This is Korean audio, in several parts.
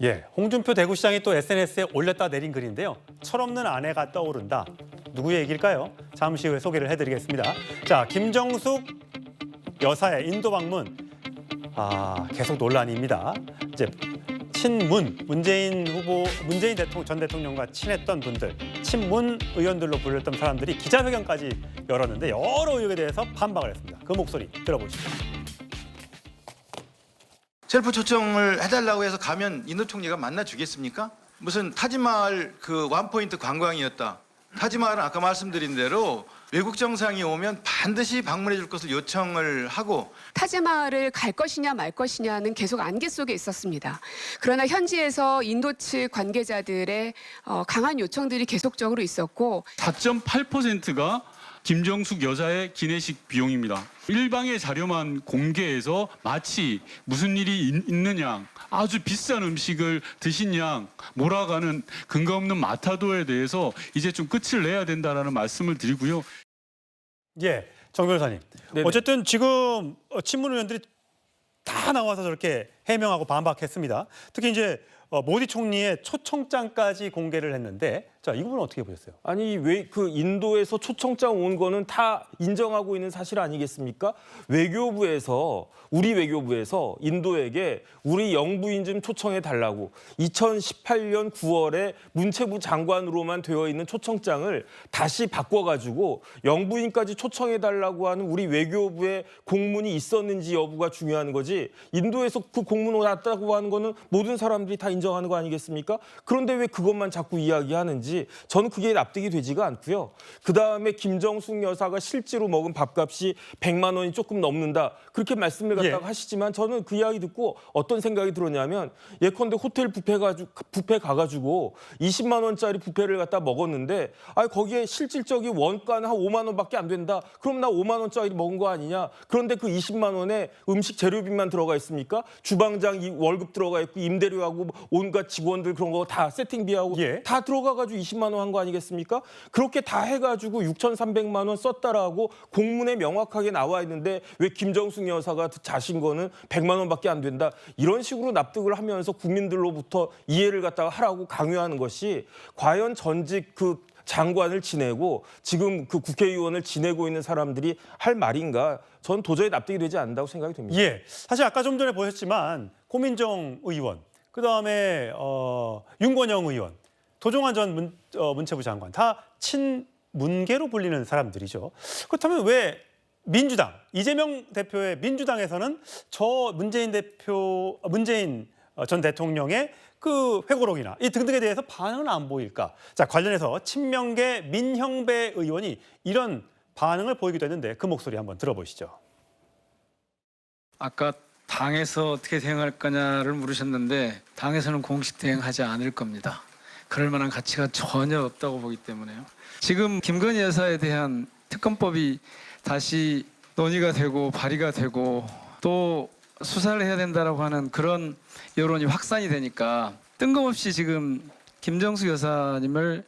예, 홍준표 대구시장이 또 SNS에 올렸다 내린 글인데요. 철없는 아내가 떠오른다. 누구의 얘기일까요? 잠시 후에 소개를 해드리겠습니다. 자, 김정숙 여사의 인도 방문. 계속 논란입니다. 이제 친문, 문재인 전 대통령과 친했던 분들, 친문 의원들로 불렸던 사람들이 기자회견까지 열었는데 여러 의혹에 대해서 반박을 했습니다. 그 목소리 들어보시죠. 셀프 초청을 해달라고 해서 가면 인도 총리가 만나주겠습니까? 무슨 타지마할 그 원포인트 관광이었다. 타지마할은 아까 말씀드린 대로 외국 정상이 오면 반드시 방문해 줄 것을 요청을 하고 타지마할을 갈 것이냐 말 것이냐는 계속 안개 속에 있었습니다. 그러나 현지에서 인도 측 관계자들의 강한 요청들이 계속적으로 있었고 4.8%가 김정숙 여사의 기내식 비용입니다. 일방의 자료만 공개해서 마치 무슨 일이 있는 양, 아주 비싼 음식을 드신 양 몰아가는 근거 없는 마타도에 대해서 이제 좀 끝을 내야 된다라는 말씀을 드리고요. 예, 정 변호사님. 네네. 어쨌든 지금 친문 의원들이 다 나와서 저렇게 해명하고 반박했습니다. 특히 이제 모디 총리의 초청장까지 공개를 했는데, 자, 이 부분은 어떻게 보셨어요? 아니 왜 그 인도에서 초청장 온 거는 다 인정하고 있는 사실 아니겠습니까? 우리 외교부에서 인도에게 우리 영부인 좀 초청해 달라고 2018년 9월에 문체부 장관으로만 되어 있는 초청장을 다시 바꿔가지고 영부인까지 초청해 달라고 하는 우리 외교부의 공문이 있었는지 여부가 중요한 거지. 인도에서 그 공문 왔다고 하는 거는 모든 사람들이 다 인정하는 거 아니겠습니까? 그런데 왜 그것만 자꾸 이야기하는지 저는 그게 납득이 되지가 않고요. 그다음에 김정숙 여사가 실제로 먹은 밥값이 100만 원이 조금 넘는다. 그렇게 말씀을 갖다가 하시지만 저는 그 이야기 듣고 어떤 생각이 들었냐면 예컨대 호텔 뷔페 가가지고 20만 원짜리 뷔페를 갖다 먹었는데 거기에 실질적인 원가는 한 5만 원밖에 안 된다. 그럼 나 5만 원짜리 먹은 거 아니냐. 그런데 그 20만 원에 음식 재료비만 들어가 있습니까? 주방장 월급 들어가 있고 임대료하고 온갖 직원들 그런 거 다 세팅비하고 다 들어가가지고 20만 원 한 거 아니겠습니까? 그렇게 다 해가지고 6,300만 원 썼다라고 공문에 명확하게 나와 있는데 왜 김정숙 여사가 자신 거는 100만 원밖에 안 된다. 이런 식으로 납득을 하면서 국민들로부터 이해를 갖다가 하라고 강요하는 것이 과연 전직 그 장관을 지내고 지금 그 국회의원을 지내고 있는 사람들이 할 말인가? 전 도저히 납득이 되지 않는다고 생각이 됩니다. 예, 사실 아까 좀 전에 보셨지만 고민정 의원, 그다음에 윤건영 의원, 도종환 전 문체부 장관 다 친문계로 불리는 사람들이죠. 그렇다면 왜 민주당, 이재명 대표의 민주당에서는 저 문재인 전 대통령의 그 회고록이나 이 등등에 대해서 반응은 안 보일까? 자, 관련해서 친명계 민형배 의원이 이런 반응을 보이기도 했는데 그 목소리 한번 들어보시죠. 아까 당에서 어떻게 대응할 거냐를 물으셨는데 당에서는 공식 대응하지 않을 겁니다. 그럴 만한 가치가 전혀 없다고 보기 때문에요. 지금 김건희 여사에 대한 특검법이 다시 논의가 되고 발의가 되고 또 수사를 해야 된다라고 하는 그런 여론이 확산이 되니까 뜬금없이 지금 김정숙 여사님을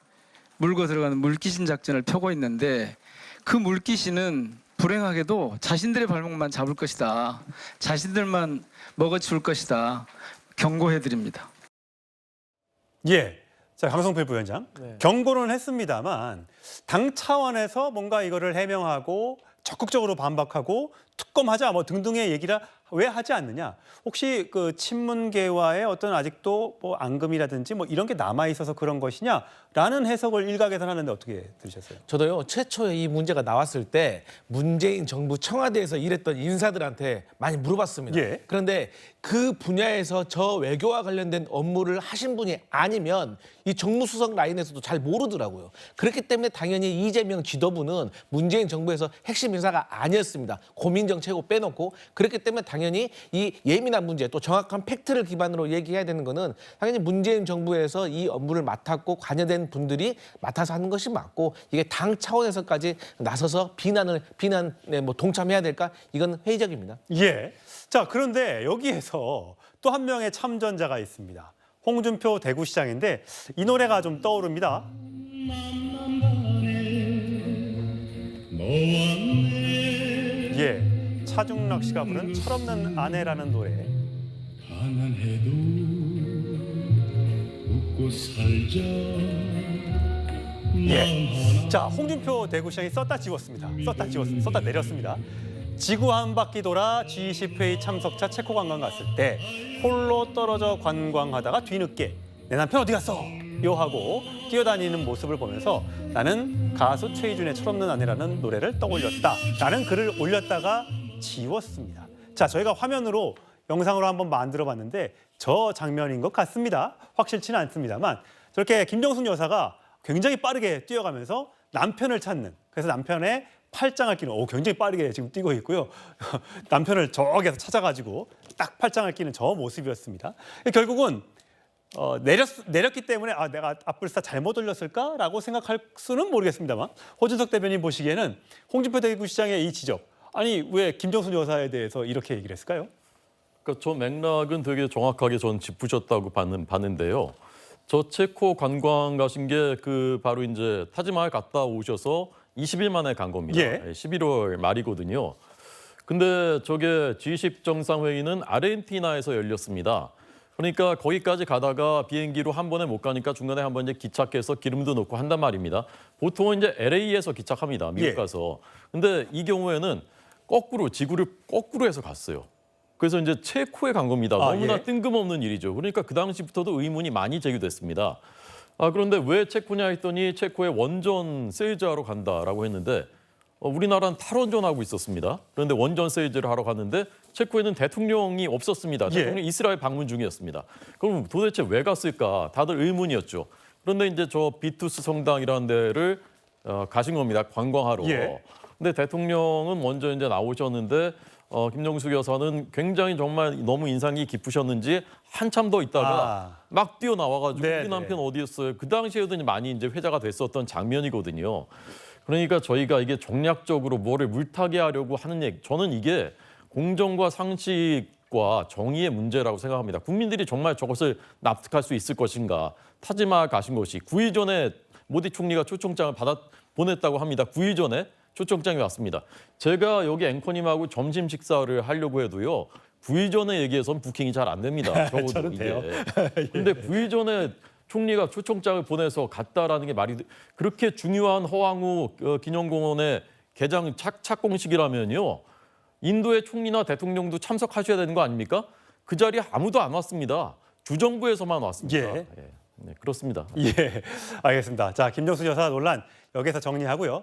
물고 들어가는 물귀신 작전을 펴고 있는데 그 물귀신은 불행하게도 자신들의 발목만 잡을 것이다. 자신들만 먹어줄 것이다. 경고해드립니다. 예. 자, 강성필 부위원장. 경고는 했습니다만 당 차원에서 뭔가 이거를 해명하고 적극적으로 반박하고 특검하자 뭐 등등의 얘기를 왜 하지 않느냐? 혹시 그 친문계와의 어떤 아직도 뭐 앙금이라든지 뭐 이런 게 남아 있어서 그런 것이냐라는 해석을 일각에서는 하는데 어떻게 들으셨어요? 저도요, 최초에 이 문제가 나왔을 때 문재인 정부 청와대에서 일했던 인사들한테 많이 물어봤습니다. 그런데 그 분야에서 저 외교와 관련된 업무를 하신 분이 아니면 이 정무수석 라인에서도 잘 모르더라고요. 그렇기 때문에 당연히 이재명 지도부는 문재인 정부에서 핵심 인사가 아니었습니다. 고민정 최고 빼놓고. 그렇기 때문에 당연히 이 예민한 문제 또 정확한 팩트를 기반으로 얘기해야 되는 거는 당연히 문재인 정부에서 이 업무를 맡았고 관여된 분들이 맡아서 하는 것이 맞고 이게 당 차원에서까지 나서서 비난에 뭐 동참해야 될까? 이건 회의적입니다. 예. 자, 그런데 여기에서 또 한 명의 참전자가 있습니다. 홍준표 대구시장인데 이 노래가 좀 떠오릅니다. 예, 차중락 씨가 부른 철없는 아내라는 노래. 가난해도 예. 자, 홍준표 대구시장이 썼다 지웠습니다. 썼다 내렸습니다. 지구 한 바퀴 돌아 G20 회의 참석차 체코 관광 갔을 때 홀로 떨어져 관광하다가 뒤늦게 내 남편 어디 갔어? 요 하고 뛰어다니는 모습을 보면서 나는 가수 최희준의 철없는 아내라는 노래를 떠올렸다. 라는 글을 올렸다가 지웠습니다. 자, 저희가 화면으로 영상으로 한번 만들어 봤는데 저 장면인 것 같습니다. 확실치는 않습니다만 저렇게 김정숙 여사가 굉장히 빠르게 뛰어가면서 남편을 찾는, 그래서 남편의 팔짱을 끼는, 굉장히 빠르게 지금 뛰고 있고요. 남편을 저기에서 찾아가지고 딱 팔짱을 끼는 저 모습이었습니다. 결국은 내렸기 때문에 내가 앞불사 잘못 올렸을까라고 생각할 수는 모르겠습니다만 호준석 대변인 보시기에는 홍준표 대구시장의 이 지적, 아니 왜 김정숙 여사에 대해서 이렇게 얘기를 했을까요? 그러니까 저 맥락은 되게 정확하게 전 짚으셨다고 봤는데요. 저 체코 관광 가신 게 바로 이제 타지마할 갔다 오셔서 20일 만에 간 겁니다. 예. 11월 말이거든요. 근데 저게 G20 정상회의는 아르헨티나에서 열렸습니다. 그러니까 거기까지 가다가 비행기로 한 번에 못 가니까 중간에 한 번 이제 기착해서 기름도 넣고 한단 말입니다. 보통은 이제 LA에서 기착합니다. 미국 예. 가서. 근데 이 경우에는 거꾸로 지구를 거꾸로 해서 갔어요. 그래서 이제 체코에 간 겁니다. 너무나 예. 뜬금없는 일이죠. 그러니까 그 당시부터도 의문이 많이 제기됐습니다. 그런데 왜 체코냐 했더니 체코에 원전 세일즈하러 간다라고 했는데 우리나라는 탈원전하고 있었습니다. 그런데 원전 세일즈를 하러 갔는데 체코에는 대통령이 없었습니다. 대통령이 이스라엘 방문 중이었습니다. 그럼 도대체 왜 갔을까? 다들 의문이었죠. 그런데 이제 저 비투스 성당이라는 데를 가신 겁니다. 관광하러. 예. 근데 대통령은 먼저 이제 나오셨는데 김정숙 여사는 굉장히 정말 너무 인상이 깊으셨는지 한참 더 있다가 막 뛰어나와가지고 우리 남편 어디였어요? 그 당시에도 많이 이제 회자가 됐었던 장면이거든요. 그러니까 저희가 이게 정략적으로 뭐를 물타게 하려고 하는 얘기, 저는 이게 공정과 상식과 정의의 문제라고 생각합니다. 국민들이 정말 저것을 납득할 수 있을 것인가? 타지마할 가신 것이 9일 전에 모디 총리가 초청장을 보냈다고 합니다. 9일 전에 초청장이 왔습니다. 제가 여기 앵커님하고 점심 식사를 하려고 해도요. 9일 전에 얘기해서는 부킹이 잘 안 됩니다. 적어도 이게. 근데 9일 전에 총리가 초청장을 보내서 갔다라는 게 말이 그렇게 중요한 허황우 기념공원의 개장 착공식이라면요. 인도의 총리나 대통령도 참석하셔야 되는 거 아닙니까? 그 자리에 아무도 안 왔습니다. 주정부에서만 왔습니다. 네, 그렇습니다. 예, 알겠습니다. 자, 김정숙 여사 논란 여기서 정리하고요.